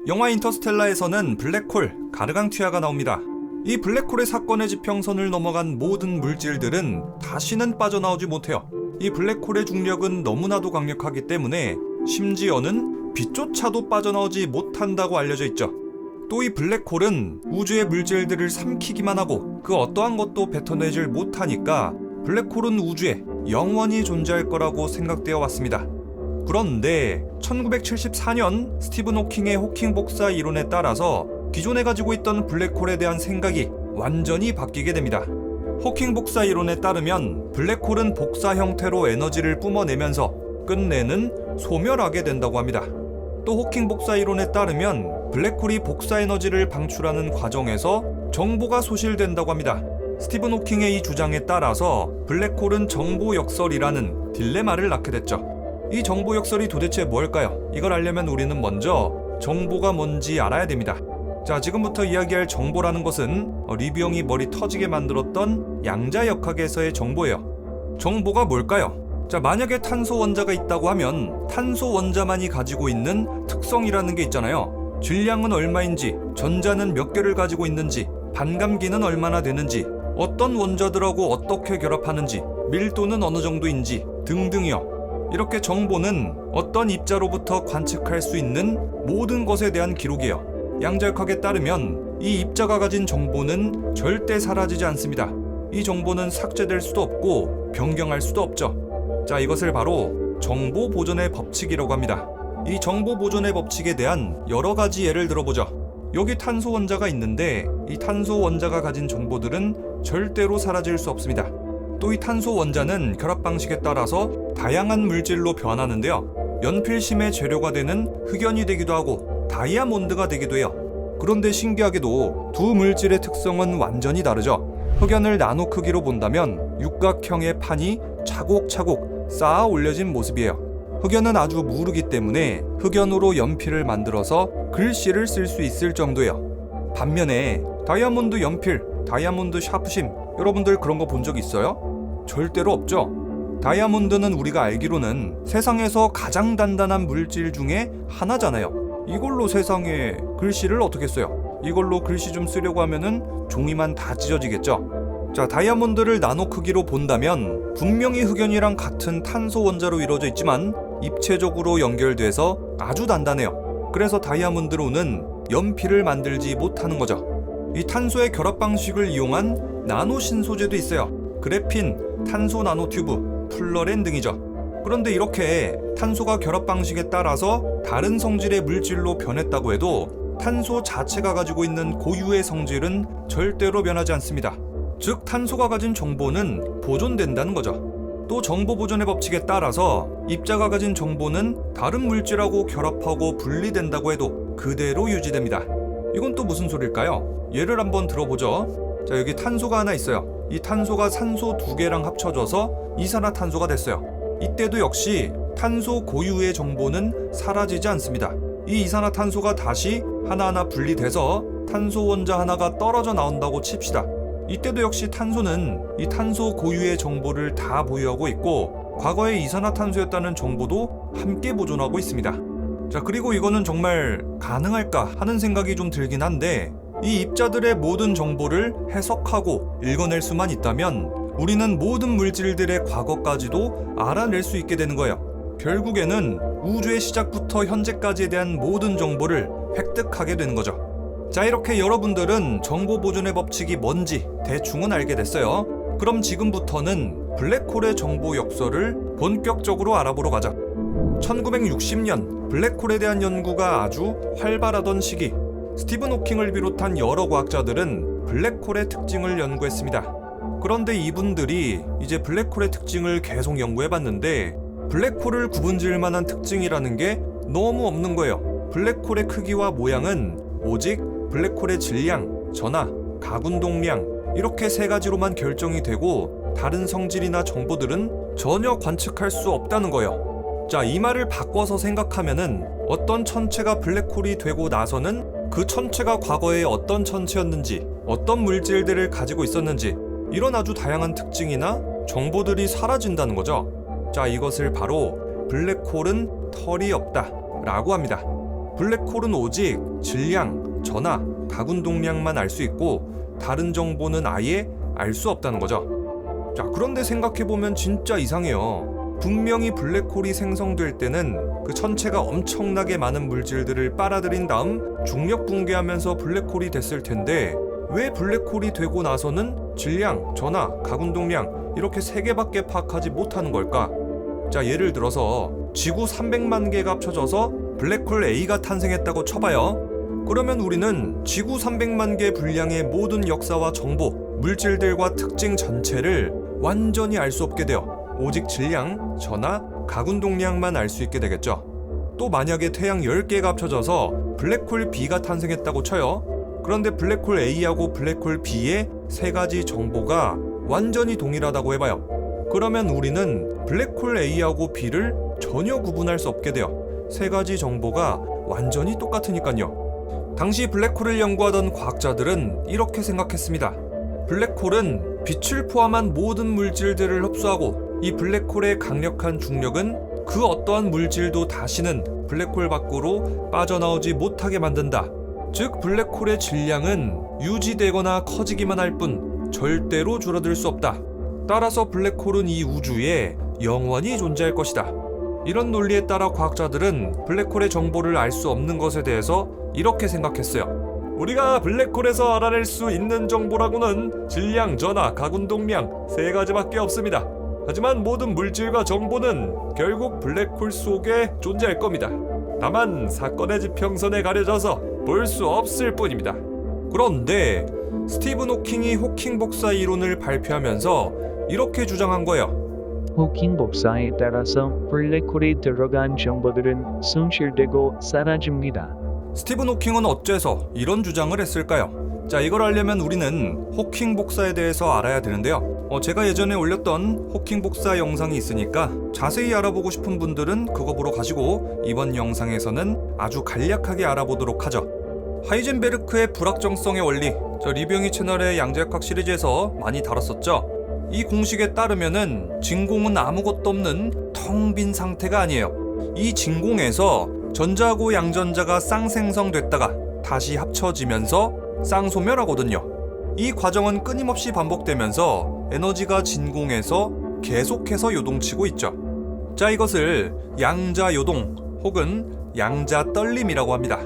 영화 인터스텔라에서는 블랙홀, 가르강튀아가 나옵니다. 이 블랙홀의 사건의 지평선을 넘어간 모든 물질들은 다시는 빠져나오지 못해요. 이 블랙홀의 중력은 너무나도 강력하기 때문에 심지어는 빛조차도 빠져나오지 못한다고 알려져 있죠. 또 이 블랙홀은 우주의 물질들을 삼키기만 하고 그 어떠한 것도 뱉어내질 못하니까 블랙홀은 우주에 영원히 존재할 거라고 생각되어 왔습니다. 그런데 1974년 스티븐 호킹의 호킹 복사 이론에 따라서 기존에 가지고 있던 블랙홀에 대한 생각이 완전히 바뀌게 됩니다. 호킹 복사 이론에 따르면 블랙홀은 복사 형태로 에너지를 뿜어내면서 끝내는 소멸하게 된다고 합니다. 또 호킹 복사 이론에 따르면 블랙홀이 복사 에너지를 방출하는 과정에서 정보가 소실된다고 합니다. 스티븐 호킹의 이 주장에 따라서 블랙홀은 정보 역설이라는 딜레마를 낳게 됐죠. 이 정보 역설이 도대체 뭘까요? 이걸 알려면 우리는 먼저 정보가 뭔지 알아야 됩니다. 자, 지금부터 이야기할 정보라는 것은 리뷰 형이 머리 터지게 만들었던 양자역학에서의 정보예요. 정보가 뭘까요? 자, 만약에 탄소 원자가 있다고 하면 탄소 원자만이 가지고 있는 특성이라는 게 있잖아요. 질량은 얼마인지, 전자는 몇 개를 가지고 있는지, 반감기는 얼마나 되는지, 어떤 원자들하고 어떻게 결합하는지, 밀도는 어느 정도인지 등등이요. 이렇게 정보는 어떤 입자로부터 관측할 수 있는 모든 것에 대한 기록이에요. 양자역학에 따르면 이 입자가 가진 정보는 절대 사라지지 않습니다. 이 정보는 삭제될 수도 없고 변경할 수도 없죠. 자, 이것을 바로 정보 보존의 법칙이라고 합니다. 이 정보 보존의 법칙에 대한 여러 가지 예를 들어보죠. 여기 탄소 원자가 있는데 이 탄소 원자가 가진 정보들은 절대로 사라질 수 없습니다. 또 이 탄소 원자는 결합 방식에 따라서 다양한 물질로 변하는데요. 연필심의 재료가 되는 흑연이 되기도 하고 다이아몬드가 되기도 해요. 그런데 신기하게도 두 물질의 특성은 완전히 다르죠. 흑연을 나노 크기로 본다면 육각형의 판이 차곡차곡 쌓아 올려진 모습이에요. 흑연은 아주 무르기 때문에 흑연으로 연필을 만들어서 글씨를 쓸 수 있을 정도예요. 반면에 다이아몬드 연필, 다이아몬드 샤프심, 여러분들 그런 거 본 적 있어요? 절대로 없죠. 다이아몬드는 우리가 알기로는 세상에서 가장 단단한 물질 중에 하나잖아요. 이걸로 세상에 글씨를 어떻게 써요? 이걸로 글씨 좀 쓰려고 하면은 종이만 다 찢어지겠죠? 자, 다이아몬드를 나노 크기로 본다면 분명히 흑연이랑 같은 탄소 원자로 이루어져 있지만 입체적으로 연결돼서 아주 단단해요. 그래서 다이아몬드로는 연필을 만들지 못하는 거죠. 이 탄소의 결합 방식을 이용한 나노 신소재도 있어요. 그래핀, 탄소 나노튜브, 플러렌 등이죠. 그런데 이렇게 탄소가 결합 방식에 따라서 다른 성질의 물질로 변했다고 해도 탄소 자체가 가지고 있는 고유의 성질은 절대로 변하지 않습니다. 즉, 탄소가 가진 정보는 보존된다는 거죠. 또 정보 보존의 법칙에 따라서 입자가 가진 정보는 다른 물질하고 결합하고 분리된다고 해도 그대로 유지됩니다. 이건 또 무슨 소릴까요? 예를 한번 들어보죠. 자, 여기 탄소가 하나 있어요. 이 탄소가 산소 2개랑 합쳐져서 이산화탄소가 됐어요. 이때도 역시 탄소 고유의 정보는 사라지지 않습니다. 이 이산화탄소가 다시 하나하나 분리돼서 탄소 원자 하나가 떨어져 나온다고 칩시다. 이때도 역시 탄소는 이 탄소 고유의 정보를 다 보유하고 있고 과거에 이산화탄소였다는 정보도 함께 보존하고 있습니다. 자, 그리고 이거는 정말 가능할까 하는 생각이 좀 들긴 한데 이 입자들의 모든 정보를 해석하고 읽어낼 수만 있다면 우리는 모든 물질들의 과거까지도 알아낼 수 있게 되는 거예요. 결국에는 우주의 시작부터 현재까지에 대한 모든 정보를 획득하게 되는 거죠. 자, 이렇게 여러분들은 정보 보존의 법칙이 뭔지 대충은 알게 됐어요. 그럼 지금부터는 블랙홀의 정보 역설을 본격적으로 알아보러 가자. 1960년 블랙홀에 대한 연구가 아주 활발하던 시기, 스티븐 호킹을 비롯한 여러 과학자들은 블랙홀의 특징을 연구했습니다. 그런데 이분들이 이제 블랙홀의 특징을 계속 연구해봤는데 블랙홀을 구분지을 만한 특징이라는 게 너무 없는 거예요. 블랙홀의 크기와 모양은 오직 블랙홀의 질량, 전하, 가군동량 이렇게 세 가지로만 결정이 되고 다른 성질이나 정보들은 전혀 관측할 수 없다는 거예요. 자, 이 말을 바꿔서 생각하면은 어떤 천체가 블랙홀이 되고 나서는 그 천체가 과거에 어떤 천체였는지, 어떤 물질들을 가지고 있었는지 이런 아주 다양한 특징이나 정보들이 사라진다는 거죠. 자, 이것을 바로 블랙홀은 털이 없다 라고 합니다. 블랙홀은 오직 질량, 전하, 가군동량만 알 수 있고 다른 정보는 아예 알 수 없다는 거죠. 자, 그런데 생각해보면 진짜 이상해요. 분명히 블랙홀이 생성될 때는 그 천체가 엄청나게 많은 물질들을 빨아들인 다음 중력 붕괴하면서 블랙홀이 됐을 텐데 왜 블랙홀이 되고 나서는 질량, 전하, 가군동량 이렇게 3개밖에 파악하지 못하는 걸까? 자, 예를 들어서 지구 300만 개가 합쳐져서 블랙홀 A가 탄생했다고 쳐봐요. 그러면 우리는 지구 300만 개 분량의 모든 역사와 정보, 물질들과 특징 전체를 완전히 알 수 없게 돼요. 오직 질량, 전하, 가군동량만 알 수 있게 되겠죠. 또 만약에 태양 10개가 합쳐져서 블랙홀 B가 탄생했다고 쳐요. 그런데 블랙홀 A하고 블랙홀 B의 3가지 정보가 완전히 동일하다고 해봐요. 그러면 우리는 블랙홀 A하고 B를 전혀 구분할 수 없게 돼요. 3가지 정보가 완전히 똑같으니까요. 당시 블랙홀을 연구하던 과학자들은 이렇게 생각했습니다. 블랙홀은 빛을 포함한 모든 물질들을 흡수하고 이 블랙홀의 강력한 중력은 그 어떠한 물질도 다시는 블랙홀 밖으로 빠져나오지 못하게 만든다. 즉 블랙홀의 질량은 유지되거나 커지기만 할 뿐 절대로 줄어들 수 없다. 따라서 블랙홀은 이 우주에 영원히 존재할 것이다. 이런 논리에 따라 과학자들은 블랙홀의 정보를 알 수 없는 것에 대해서 이렇게 생각했어요. 우리가 블랙홀에서 알아낼 수 있는 정보라고는 질량, 전하, 가군동량 3가지밖에 없습니다. 하지만 모든 물질과 정보는 결국 블랙홀 속에 존재할 겁니다. 다만 사건의 지평선에 가려져서 볼 수 없을 뿐입니다. 그런데 스티븐 호킹이 호킹 복사 이론을 발표하면서 이렇게 주장한 거예요. 호킹 복사에 따라서 블랙홀에 들어간 정보들은 손실되고 사라집니다. 스티븐 호킹은 어째서 이런 주장을 했을까요? 자, 이걸 알려면 우리는 호킹 복사에 대해서 알아야 되는데요. 제가 예전에 올렸던 호킹 복사 영상이 있으니까 자세히 알아보고 싶은 분들은 그거 보러 가시고 이번 영상에서는 아주 간략하게 알아보도록 하죠. 하이젠베르크의 불확정성의 원리, 저 리뷰영이 채널의 양자역학 시리즈에서 많이 다뤘었죠. 이 공식에 따르면은 진공은 아무것도 없는 텅 빈 상태가 아니에요. 이 진공에서 전자하고 양전자가 쌍생성됐다가 다시 합쳐지면서 쌍소멸하거든요. 이 과정은 끊임없이 반복되면서 에너지가 진공에서 계속해서 요동치고 있죠. 자, 이것을 양자요동 혹은 양자떨림이라고 합니다.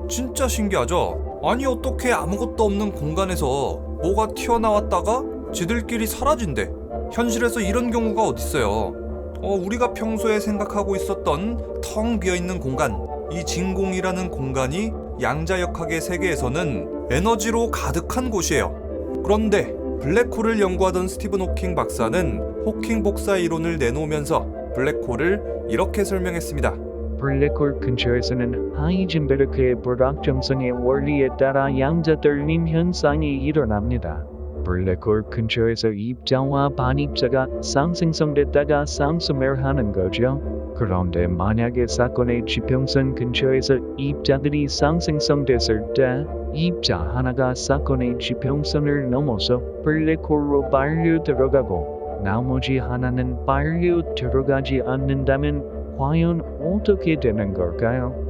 진짜 신기하죠? 아니 어떻게 아무것도 없는 공간에서 뭐가 튀어나왔다가 지들끼리 사라진대. 현실에서 이런 경우가 어딨어요. 우리가 평소에 생각하고 있었던 텅 비어있는 공간, 이 진공이라는 공간이 양자역학의 세계에서는 에너지로 가득한 곳이에요. 그런데 블랙홀을 연구하던 스티븐 호킹 박사는 호킹 복사 이론을 내놓으면서 블랙홀을 이렇게 설명했습니다. 블랙홀 근처에서는 하이젠베르크의 불확정성의 원리에 따라 양자떨림 현상이 일어납니다. 블랙홀 근처에서 입자와 반입자가 쌍생성됐다가 쌍소멸하는 거죠. 그런데 만약에 사건의 지평선 근처에서 입자들이 쌍생성됐을 때 입자 하나가 사건의 지평선을 넘어서 블랙홀로 빨려 들어가고 나머지 하나는 빨려 들어가지 않는다면 과연 어떻게 되는 걸까요?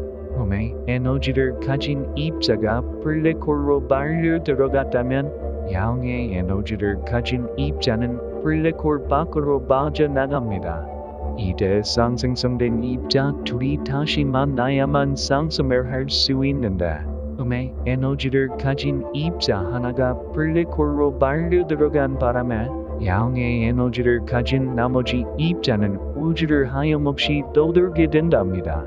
에너지를 가진 입자가 블랙홀로 빨려 들어갔다면 양의 에너지를 가진 입자는 블랙홀 밖으로 빠져나갑니다. 이때 쌍생성된 입자 둘이 다시 만나야만 쌍소멸할 수 있는데 에너지를 가진 입자 하나가 블랙홀로 빨려 들어간 바람에 양의 에너지를 가진 나머지 입자는 우주를 하염없이 떠돌게 된답니다.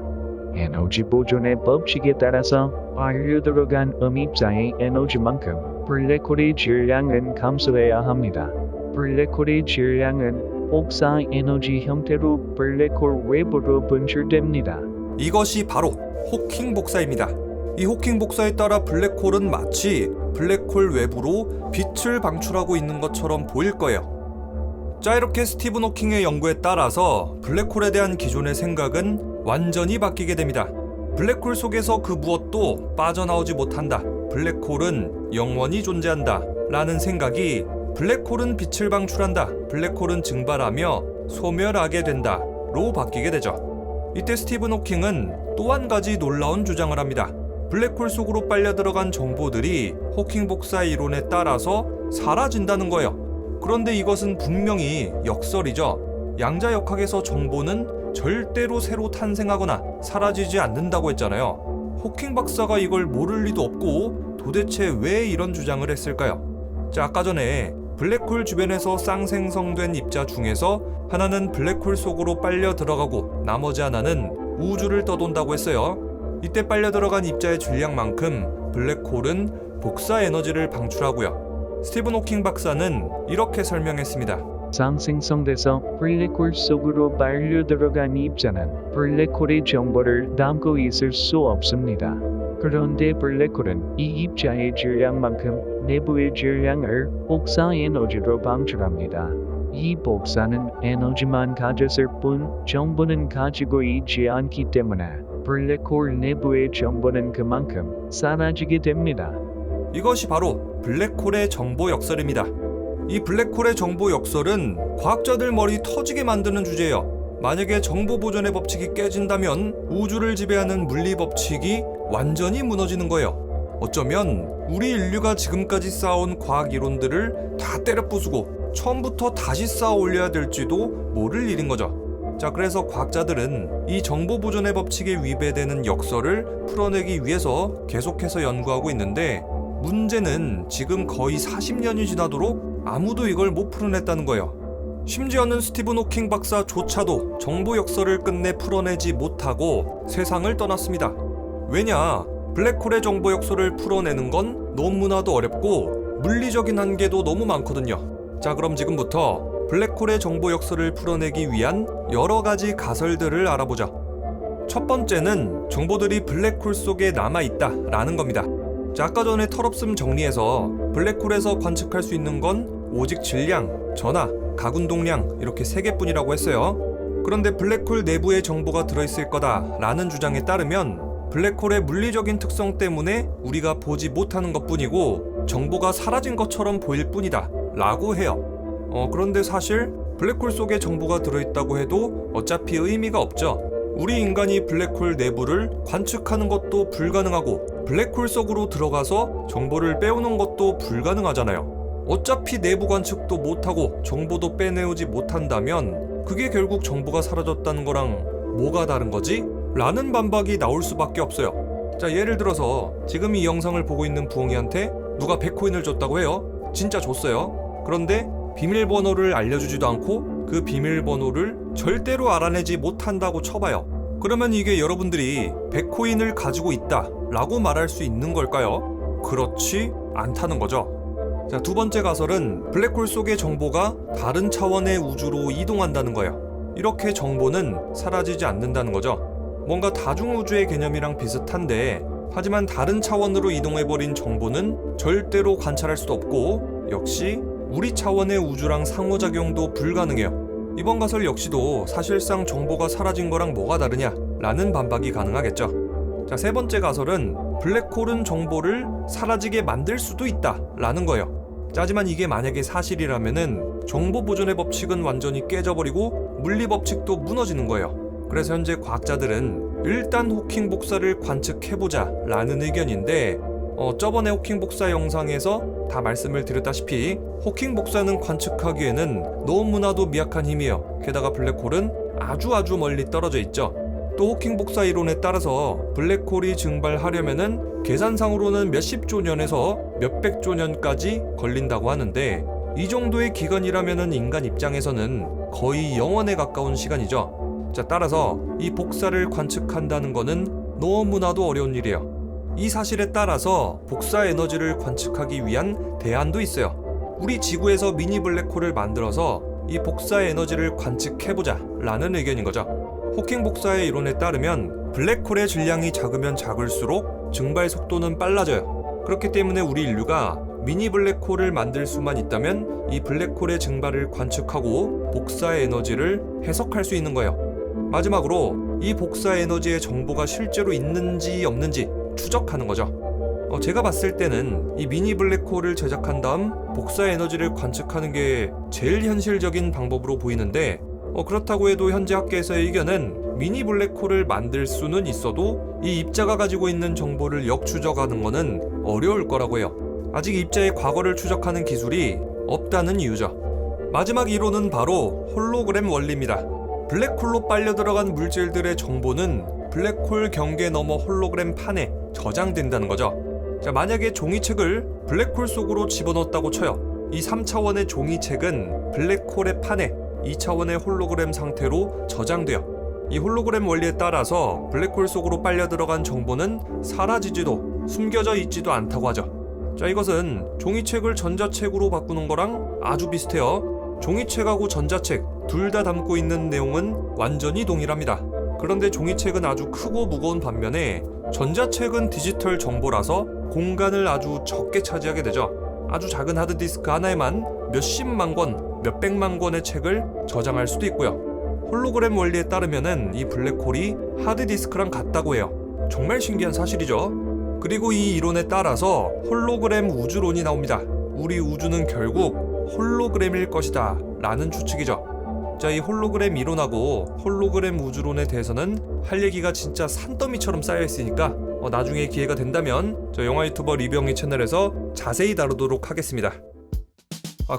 에너지 보존의 법칙에 따라서 빨려 들어간 입자의 에너지만큼 블랙홀의 질량은 감소해야 합니다. 블랙홀의 질량은 복사 에너지 형태로 블랙홀 외부로 분출됩니다. 이것이 바로 호킹 복사입니다. 이 호킹 복사에 따라 블랙홀은 마치 블랙홀 외부로 빛을 방출하고 있는 것처럼 보일 거예요. 자, 이렇게 스티븐 호킹의 연구에 따라서 블랙홀에 대한 기존의 생각은 완전히 바뀌게 됩니다. 블랙홀 속에서 그 무엇도 빠져나오지 못한다. 블랙홀은 영원히 존재한다. 라는 생각이 블랙홀은 빛을 방출한다. 블랙홀은 증발하며 소멸하게 된다. 로 바뀌게 되죠. 이때 스티븐 호킹은 또 한 가지 놀라운 주장을 합니다. 블랙홀 속으로 빨려 들어간 정보들이 호킹 복사 이론에 따라서 사라진다는 거예요. 그런데 이것은 분명히 역설이죠. 양자역학에서 정보는 절대로 새로 탄생하거나 사라지지 않는다고 했잖아요. 호킹 박사가 이걸 모를 리도 없고 도대체 왜 이런 주장을 했을까요? 자, 아까 전에 블랙홀 주변에서 쌍생성된 입자 중에서 하나는 블랙홀 속으로 빨려 들어가고 나머지 하나는 우주를 떠돈다고 했어요. 이때 빨려 들어간 입자의 질량만큼 블랙홀은 복사 에너지를 방출하고요. 스티븐 호킹 박사는 이렇게 설명했습니다. 쌍생성돼서 블랙홀 속으로 빨려 들어간 입자는 블랙홀의 정보를 담고 있을 수 없습니다. 그런데 블랙홀은 이 입자의 질량만큼 내부의 질량을 복사 에너지로 방출합니다. 이 복사는 에너지만 가졌을 뿐 정보는 가지고 있지 않기 때문에 블랙홀 내부의 정보는 그만큼 사라지게 됩니다. 이것이 바로 블랙홀의 정보 역설입니다. 이 블랙홀의 정보 역설은 과학자들 머리 터지게 만드는 주제예요. 만약에 정보 보존의 법칙이 깨진다면 우주를 지배하는 물리 법칙이 완전히 무너지는 거예요. 어쩌면 우리 인류가 지금까지 쌓아온 과학 이론들을 다 때려 부수고 처음부터 다시 쌓아 올려야 될지도 모를 일인 거죠. 자, 그래서 과학자들은 이 정보 보존의 법칙에 위배되는 역설을 풀어내기 위해서 계속해서 연구하고 있는데, 문제는 지금 거의 40년이 지나도록 아무도 이걸 못 풀어냈다는 거예요. 심지어는 스티븐 호킹 박사조차도 정보 역설을 끝내 풀어내지 못하고 세상을 떠났습니다. 왜냐? 블랙홀의 정보 역설을 풀어내는 건 너무나도 어렵고 물리적인 한계도 너무 많거든요. 자, 그럼 지금부터 블랙홀의 정보 역설을 풀어내기 위한 여러 가지 가설들을 알아보자. 첫 번째는 정보들이 블랙홀 속에 남아있다라는 겁니다. 자, 아까 전에 털없음 정리해서 블랙홀에서 관측할 수 있는 건 오직 질량, 전하, 가운동량 이렇게 3개뿐이라고 했어요. 그런데 블랙홀 내부에 정보가 들어있을 거다라는 주장에 따르면 블랙홀의 물리적인 특성 때문에 우리가 보지 못하는 것뿐이고 정보가 사라진 것처럼 보일 뿐이다 라고 해요. 그런데 사실 블랙홀 속에 정보가 들어있다고 해도 어차피 의미가 없죠. 우리 인간이 블랙홀 내부를 관측하는 것도 불가능하고 블랙홀 속으로 들어가서 정보를 빼오는 것도 불가능하잖아요. 어차피 내부 관측도 못하고 정보도 빼내오지 못한다면 그게 결국 정보가 사라졌다는 거랑 뭐가 다른 거지? 라는 반박이 나올 수밖에 없어요. 자, 예를 들어서 지금 이 영상을 보고 있는 부엉이한테 누가 100코인을 줬다고 해요. 진짜 줬어요. 그런데 비밀번호를 알려주지도 않고 그 비밀번호를 절대로 알아내지 못한다고 쳐봐요. 그러면 이게 여러분들이 100코인을 가지고 있다 라고 말할 수 있는 걸까요? 그렇지 않다는 거죠. 자, 두 번째 가설은 블랙홀 속의 정보가 다른 차원의 우주로 이동한다는 거예요. 이렇게 정보는 사라지지 않는다는 거죠. 뭔가 다중우주의 개념이랑 비슷한데, 하지만 다른 차원으로 이동해버린 정보는 절대로 관찰할 수도 없고 역시 우리 차원의 우주랑 상호작용도 불가능해요. 이번 가설 역시도 사실상 정보가 사라진 거랑 뭐가 다르냐 라는 반박이 가능하겠죠. 자, 세 번째 가설은 블랙홀은 정보를 사라지게 만들 수도 있다 라는 거예요. 하지만 이게 만약에 사실이라면은 정보 보존의 법칙은 완전히 깨져버리고 물리 법칙도 무너지는 거예요. 그래서 현재 과학자들은 일단 호킹 복사를 관측해보자 라는 의견인데, 저번에 호킹 복사 영상에서 다 말씀을 드렸다시피 호킹 복사는 관측하기에는 너무나도 미약한 힘이에요. 게다가 블랙홀은 아주 멀리 떨어져 있죠. 또 호킹 복사 이론에 따라서 블랙홀이 증발하려면은 계산상으로는 몇십조 년에서 몇백조 년까지 걸린다고 하는데, 이 정도의 기간이라면은 인간 입장에서는 거의 영원에 가까운 시간이죠. 자, 따라서 이 복사를 관측한다는 거는 너무나도 어려운 일이에요. 이 사실에 따라서 복사 에너지를 관측하기 위한 대안도 있어요. 우리 지구에서 미니 블랙홀을 만들어서 이 복사 에너지를 관측해보자 라는 의견인 거죠. 호킹 복사의 이론에 따르면 블랙홀의 질량이 작으면 작을수록 증발 속도는 빨라져요. 그렇기 때문에 우리 인류가 미니 블랙홀을 만들 수만 있다면 이 블랙홀의 증발을 관측하고 복사 에너지를 해석할 수 있는 거예요. 마지막으로 이 복사 에너지의 정보가 실제로 있는지 없는지 추적하는 거죠. 제가 봤을 때는 이 미니 블랙홀을 제작한 다음 복사 에너지를 관측하는 게 제일 현실적인 방법으로 보이는데, 그렇다고 해도 현재 학계에서의 의견은 미니 블랙홀을 만들 수는 있어도 이 입자가 가지고 있는 정보를 역추적하는 것은 어려울 거라고 해요. 아직 입자의 과거를 추적하는 기술이 없다는 이유죠. 마지막 이론은 바로 홀로그램 원리입니다. 블랙홀로 빨려 들어간 물질들의 정보는 블랙홀 경계 너머 홀로그램 판에 저장된다는 거죠. 자, 만약에 종이책을 블랙홀 속으로 집어넣었다고 쳐요. 이 3차원의 종이책은 블랙홀의 판에 2차원의 홀로그램 상태로 저장돼요. 이 홀로그램 원리에 따라서 블랙홀 속으로 빨려 들어간 정보는 사라지지도 숨겨져 있지도 않다고 하죠. 자, 이것은 종이책을 전자책으로 바꾸는 거랑 아주 비슷해요. 종이책하고 전자책 둘 다 담고 있는 내용은 완전히 동일합니다. 그런데 종이책은 아주 크고 무거운 반면에 전자책은 디지털 정보라서 공간을 아주 적게 차지하게 되죠. 아주 작은 하드디스크 하나에만 몇십만 권, 몇백만 권의 책을 저장할 수도 있고요. 홀로그램 원리에 따르면은 이 블랙홀이 하드디스크랑 같다고 해요. 정말 신기한 사실이죠. 그리고 이 이론에 따라서 홀로그램 우주론이 나옵니다. 우리 우주는 결국 홀로그램일 것이다 라는 추측이죠. 자, 이 홀로그램 이론하고 홀로그램 우주론에 대해서는 할 얘기가 진짜 산더미처럼 쌓여있으니까 나중에 기회가 된다면 저 영화 유튜버 리뷰영희 채널에서 자세히 다루도록 하겠습니다.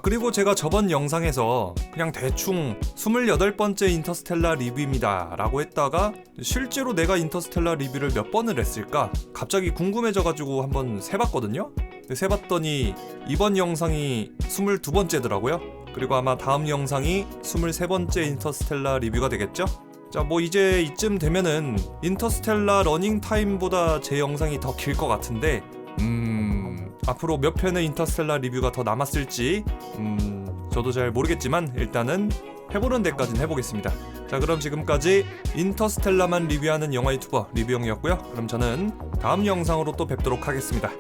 그리고 제가 저번 영상에서 그냥 대충 28번째 인터스텔라 리뷰입니다 라고 했다가 실제로 내가 인터스텔라 리뷰를 몇 번을 했을까 갑자기 궁금해져가지고 한번 세봤거든요. 세봤더니 이번 영상이 22번째더라고요. 그리고 아마 다음 영상이 23번째 인터스텔라 리뷰가 되겠죠? 자, 뭐 이제 이쯤 되면은 인터스텔라 러닝타임보다 제 영상이 더 길 것 같은데 앞으로 몇 편의 인터스텔라 리뷰가 더 남았을지 저도 잘 모르겠지만 일단은 해보는 데까지는 해보겠습니다. 자, 그럼 지금까지 인터스텔라만 리뷰하는 영화 유튜버 리뷰영이었고요. 그럼 저는 다음 영상으로 또 뵙도록 하겠습니다.